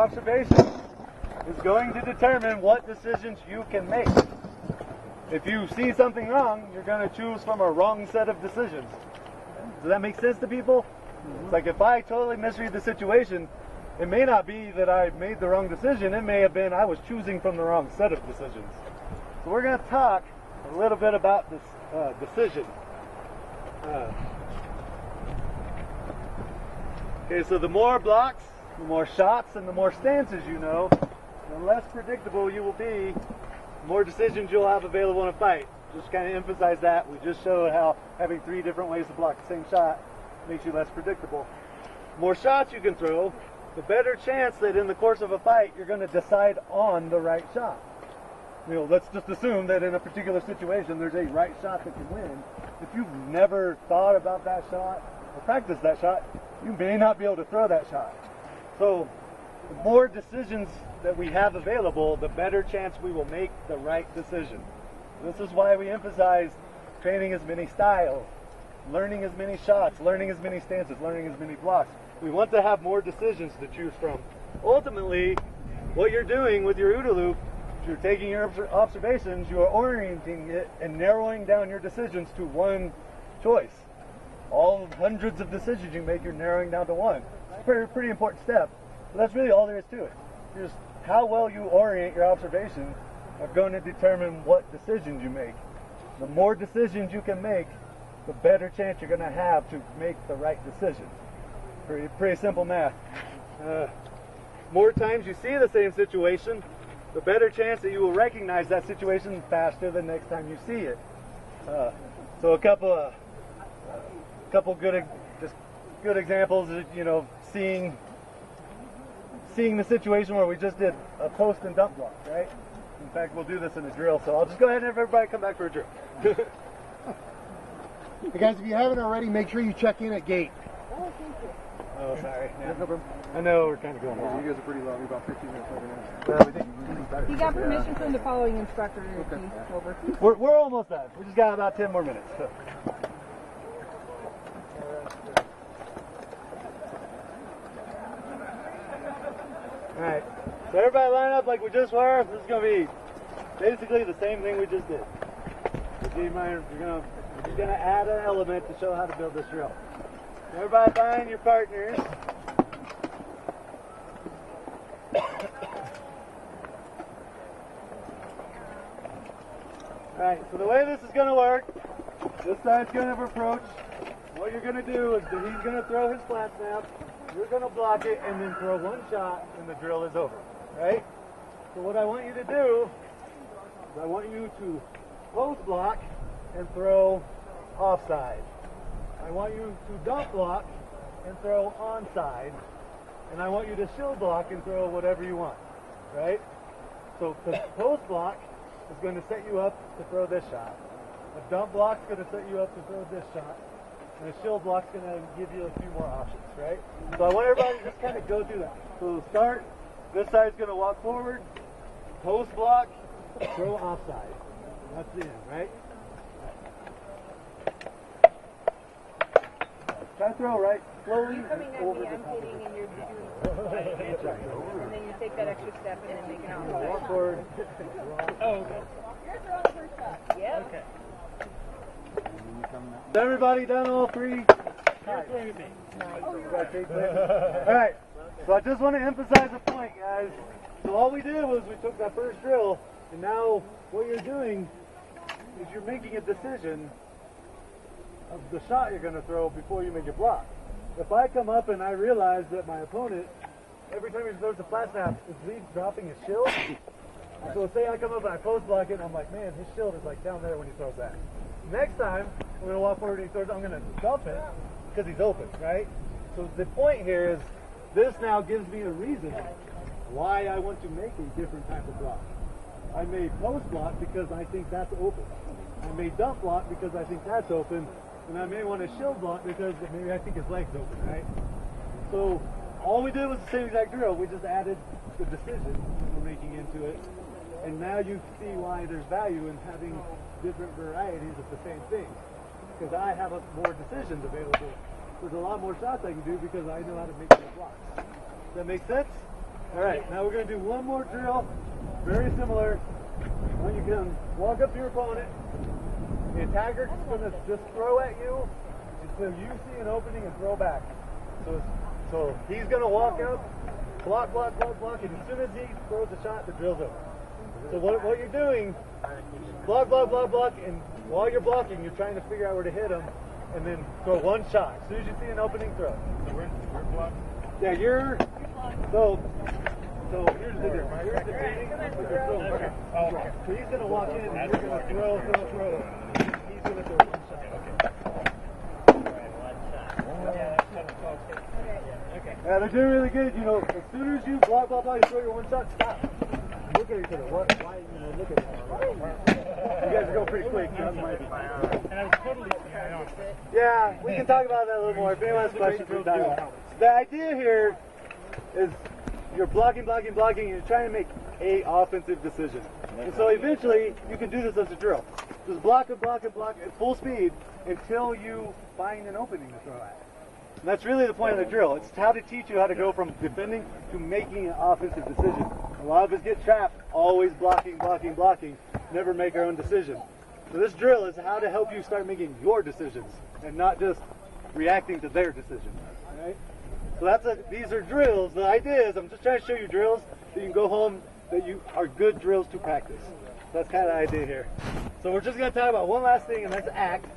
observation is going to determine what decisions you can make. If you see something wrong, you're going to choose from a wrong set of decisions. Does that make sense to people? It's like if I totally misread the situation, it may not be that I made the wrong decision. It may have been I was choosing from the wrong set of decisions. So we're going to talk a little bit about this decision. Okay, so the more blocks, the more shots, and the more stances you know, the less predictable you will be, the more decisions you'll have available in a fight. Just kind of emphasize that. We just showed how having 3 different ways to block the same shot makes you less predictable. The more shots you can throw, the better chance that in the course of a fight you're going to decide on the right shot. You know, let's just assume that in a particular situation there's a right shot that can win. If you've never thought about that shot or practiced that shot, you may not be able to throw that shot. So the more decisions that we have available, the better chance we will make the right decision. This is why we emphasize training as many styles, learning as many shots, learning as many stances, learning as many blocks. We want to have more decisions to choose from. Ultimately, what you're doing with your OODA loop, you're taking your observations, you are orienting it and narrowing down your decisions to one choice. All hundreds of decisions you make, you're narrowing down to one. It's a pretty important step. But that's really all there is to it. Just how well you orient your observations are going to determine what decisions you make. The more decisions you can make, the better chance you're going to have to make the right decision. Pretty simple math. More times you see the same situation, the better chance that you will recognize that situation faster the next time you see it. So a couple good examples. You know, seeing the situation where we just did a post and dump block, right? In fact, we'll do this in a drill. So I'll just go ahead and have everybody come back for a drill. Hey guys, if you haven't already, make sure you check in at gate. Oh, thank you. Oh, sorry. Yeah. I know we're kind of going long. You guys are pretty long. We're about 15 minutes over now. Well, we think you can start. He got permission from the following instructor to be over. We're almost done. We just got about 10 more minutes. So. All right. So everybody line up like we just were. This is going to be basically the same thing we just did. We're going to add an element to show how to build this drill. Everybody find your partners. Alright, so the way this is going to work, this side's going to approach. What you're going to do is that he's going to throw his flat snap, you're going to block it, and then throw one shot, and the drill is over. Right? So what I want you to do is I want you to post block and throw offside. I want you to dump block and throw onside, and I want you to shield block and throw whatever you want, right? So the post block is going to set you up to throw this shot. A dump block is going to set you up to throw this shot, and a shield block is going to give you a few more options, right? So I want everybody to just kind of go through that. So start, this side's going to walk forward, post block, throw offside. That's the end, right? Try to throw right slowly over the top. I'm hitting and you're doing it. And then you take that extra step in and make it out. Walk forward. Oh, okay. You're throwing the first shot. Yep. Okay. Is everybody done all 3? Alright, so I just want to emphasize a point, guys. So all we did was we took that first drill, and now what you're doing is you're making a decision of the shot you're going to throw before you make your block. If I come up and I realize that my opponent, every time he throws a flat snap, is dropping his shield. So say I come up and I post block it, and I'm like, man, his shield is like down there when he throws that. Next time, I'm going to walk forward and he throws, I'm going to dump it because he's open, right? So the point here is this now gives me a reason why I want to make a different type of block. I may post block because I think that's open. I may dump block because I think that's open. And I may want to shield block because maybe I think his leg's open, right? So all we did was the same exact drill. We just added the decision we're making into it. And now you see why there's value in having different varieties of the same thing. Because I have more decisions available. There's a lot more shots I can do because I know how to make those blocks. Does that make sense? All right, now we're going to do one more drill, very similar. When you can walk up to your opponent, the attacker is going to just throw at you until you see an opening and throw back. So he's going to walk up, block, block, block, block, and as soon as he throws a shot, the drill's over. So what you're doing, block, block, block, block, and while you're blocking, you're trying to figure out where to hit him, and then throw one shot. As soon as you see an opening, throw. So we're blocked? Yeah, so here's the difference. You're defending, but you're throwing. Okay. Oh, okay. So he's going to walk in, and you're going to throw. He's going to throw one shot. Okay. Yeah, they're doing really good. You know, as soon as you block, block, block, you throw your one shot, stop. Look at each other. Why, look at each other. You guys are going pretty quick. So that might be. And I was totally Yeah, we can talk about that a little more. If anyone has questions, we'll talk about it. The idea here is you're blocking, blocking, blocking, and you're trying to make a offensive decision. And so eventually, you can do this as a drill. Just block and block and block at full speed until you find an opening to throw at. And that's really the point of the drill. It's how to teach you how to go from defending to making an offensive decision. A lot of us get trapped always blocking, blocking, blocking, never make our own decision. So this drill is how to help you start making your decisions and not just reacting to their decisions. Right? So these are drills. The idea is I'm just trying to show you drills that you can go home that you are good drills to practice. So that's kind of the idea here. So we're just going to talk about one last thing, and that's act.